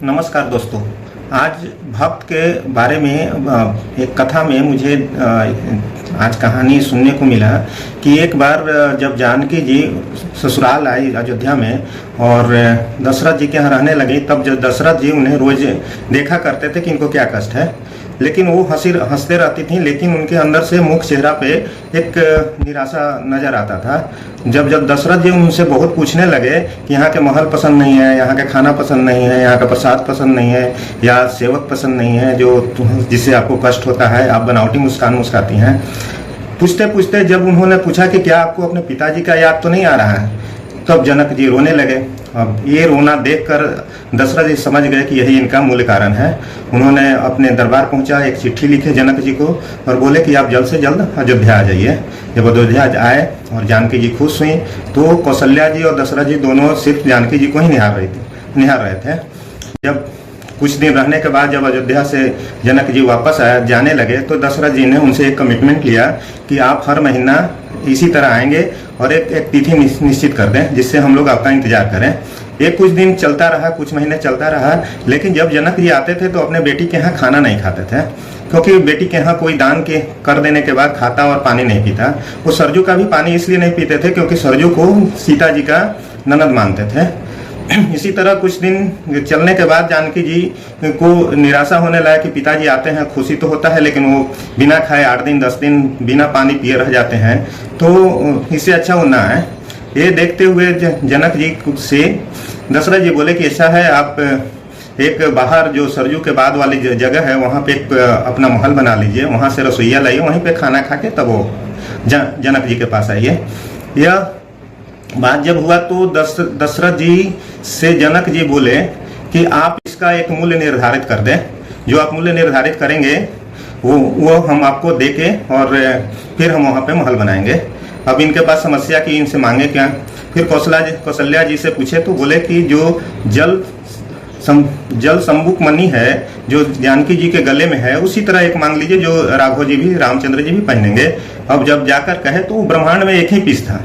नमस्कार दोस्तों। आज भक्त के बारे में एक कथा में मुझे आज कहानी सुनने को मिला कि एक बार जब जानकी जी ससुराल आई अयोध्या में और दशरथ जी के यहाँ रहने लगी, तब जब दशरथ जी उन्हें रोज देखा करते थे कि इनको क्या कष्ट है, लेकिन वो हंसते रहती थी, लेकिन उनके अंदर से मुख चेहरा पे एक निराशा नजर आता था। जब दशरथ जी उनसे बहुत पूछने लगे कि यहाँ के महल पसंद नहीं है, यहाँ का खाना पसंद नहीं है, यहाँ का प्रसाद पसंद नहीं है, या सेवक पसंद नहीं है जो जिससे आपको कष्ट होता है, आप बनावटी मुस्कान मुस्काती हैं। पूछते पूछते जब उन्होंने पूछा कि क्या आपको अपने पिताजी का याद तो नहीं आ रहा है, तब जनक जी रोने लगे। अब ये रोना देखकर दशरथ जी समझ गए कि यही इनका मूल कारण है। उन्होंने अपने दरबार पहुंचा, एक चिट्ठी लिखे जनक जी को और बोले कि आप जल्द से जल्द अयोध्या आ जाइए। जब अयोध्या आए और जानकी जी खुश हुई तो कौशल्या जी और दशरथ जी दोनों सिर्फ जानकी जी को ही निहार रहे थे। जब कुछ दिन रहने के बाद जब अयोध्या से जनक जी वापस जाने लगे तो दशरथ जी ने उनसे एक कमिटमेंट लिया कि आप हर महीना इसी तरह आएंगे और एक तिथि निश्चित कर दें जिससे हम लोग आपका इंतजार करें। ये कुछ दिन चलता रहा, कुछ महीने चलता रहा, लेकिन जब जनक जी आते थे तो अपने बेटी के यहाँ खाना नहीं खाते थे, क्योंकि बेटी के यहाँ कोई दान के कर देने के बाद खाता और पानी नहीं पीता। वो सरजू का भी पानी इसलिए नहीं पीते थे क्योंकि सरजू को सीता जी का ननद मानते थे। इसी तरह कुछ दिन चलने के बाद जानकी जी को निराशा होने लगा कि पिताजी आते हैं, खुशी तो होता है, लेकिन वो बिना खाए 8 दिन 10 दिन बिना पानी पिए रह जाते हैं, तो इससे अच्छा वो ना है। ये देखते हुए जनक जी से दशरथ जी बोले कि ऐसा है, आप एक बाहर जो सरजू के बाद वाली जगह है वहाँ पे एक अपना महल बना लीजिए, वहाँ से रसोईया लाइए, वहीं पे खाना खा के तब वो जनक जी के पास आइए। यह बात जब हुआ तो दशरथ जी से जनक जी बोले कि आप इसका एक मूल्य निर्धारित कर दें, जो आप मूल्य निर्धारित करेंगे वो हम आपको देके और फिर हम वहाँ पे महल बनाएंगे। अब इनके पास समस्या कि इनसे मांगे क्या। फिर कौशल्या जी से पूछे तो बोले कि जो जल संबुक मणि है जो जानकी जी के गले में है, उसी तरह एक मांग लीजिए जो राघव जी भी, रामचंद्र जी भी पहनेंगे। अब जब जाकर कहे तो ब्रह्मांड में एक ही पीस था।